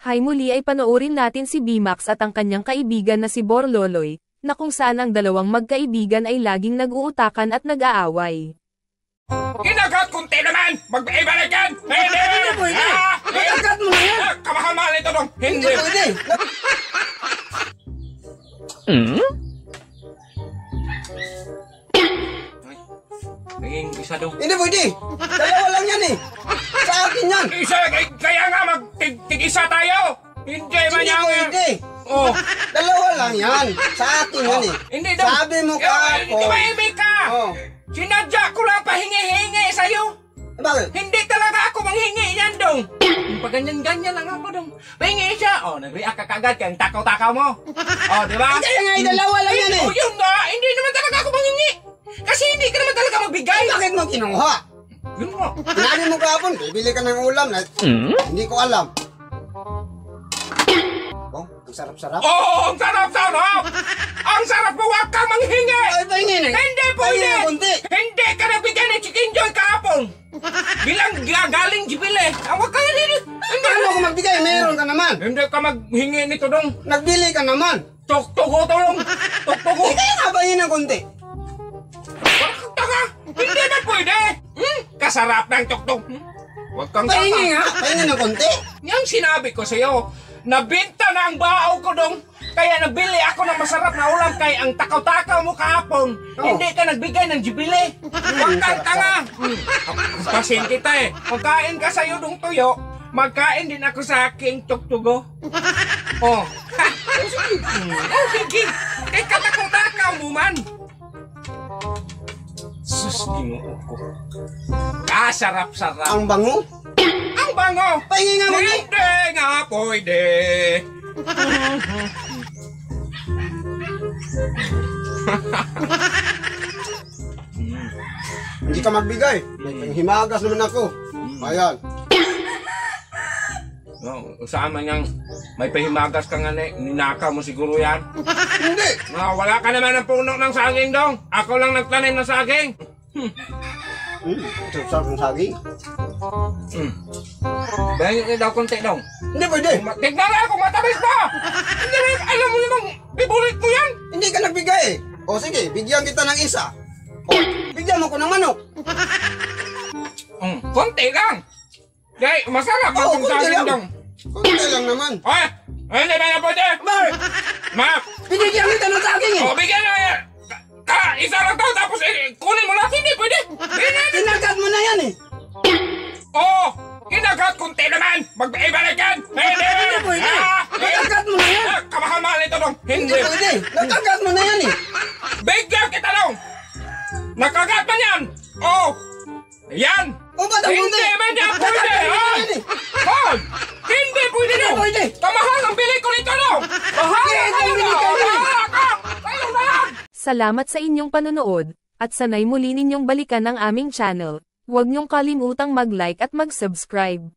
Hay muli ay panoorin natin si Bimax at ang kanyang kaibigan na si Borloloy, na kung saan ang dalawang magkaibigan ay laging nag-uutakan at nag-aaway. Kinagat kunti naman! Mag-ibalik yan! Hindi pwede! Kinagat mo na yan! Kamahal-mahal ito dong! Hindi pwede! Naging isa daw. Hindi pwede! Dalawa lang yan eh! Sa akin yan! Isa! Kaya nga mag-tig-isa tayo! Hindi man Hindi yan! pwede! Oh! Dalawa lang yan! Sa akin yan eh! Hindi daw! Sabi mo kahapon! Tumahimik ka! Oh. Sinadya ko lang pahingi-hingi sa'yo! Bakit? Hindi talaga ako manghingi yan dong! Pag ganyan-ganyan lang ako dong. Pahingi siya! Oh, nag-react ka kagad kaya ang takaw-takaw mo! Oh, di ba? Kaya nga dalawa lang yan eh! Oh, yun nga! Hindi naman talaga ako manghingi! Kasi hindi ka naman talaga magbigay! Bakit mo kinuha? Yun mo! Sinabi mo kahapon, bibili ka ng ulam na hindi ko alam. Oh, ang sarap-sarap. Oh, ang sarap-sarap! Ang sarap mo! Huwag kang manghingi! Ay, pahingin eh! Hindi pwede! Pahingin kunti! Hindi ka nabigyan ng Chicken Joy kahapon! Bilang galing Jibile! Huwag ka hindi! Paano ako magbigay? Meron ka naman! Hindi ka maghingi nito dong! Nagbili ka naman! Tok-toko to dong! Tok-toko! Hindi kaya nga pahingin ng kunti! Taka! Hindi na pwede! Kasarap ng tok-tok! Huwag kang Pahingin nga! Pahingin ng kunti! Yang sinabi ko sa'yo, nabinta na ang bao ko dong, kaya nabili ako ng masarap na ulam kay ang takaw-takaw mo kahapon. Hindi ka nagbigay ng jibili. Huwag kang tanga. Pasin kita eh. Magkain ka sa'yo dong tuyo, magkain din ako sa aking tuktugo. Oh. Sige. Kay katakaw-takaw mo man. Sus, ginoo ko. Sarap-sarap. Ang bango! Ang bango! Pahingin nga mo! Hindi nga pwede! Hindi ka magbigay! May himagas naman ako! Ayan! No, usama niyang may pahimagas ka nga ninakaw mo siguro yan. Hindi! No, wala ka naman ng puno ng saging dong. Ako lang nagtanim ng saging. Sarap ng saging! Bahingin daw konti dong. Hindi pwede! Tignan nga kung matamis pa! Hindi rin, alam mo namang ibulit ko yan. Hindi ka nagbigay eh! O sige, bigyan kita ng isa! O, bigyan mo ko ng manok! Konti lang. Dahil masarap Oo, ang konti saging lang. dong. Kunti lang naman! Ay, hindi ba na pwede? Bakit? Ma, Binigyan kita ng saging eh! o bigyan na yan. Isa lang to, tapos kunin mo lahat. Hindi pwede. Kinagat mo na yan eh! Oo! Kinagat kunti naman! Mag-ibalik yan! Hindi! pwede! Nakagat mo na yan! Kamahal-mahal ito dong! Hindi pwede! Nakagat mo na yan eh! Bigyan kita dong! Nakagat man yan! Oo! Yan! O ba't ang Hindi man yan pwede! Hold! Hindi pwede Hindi dong! pwede! Kamahal ang bili ko nito dong! Bahala Hindi, kayo bili na! ka yan. Bahala ka! Kayo na yan! Salamat sa inyong panonood, at sanay muli ninyong balikan ang aming channel. Huwag niyong kalimutang mag-like at mag-subscribe.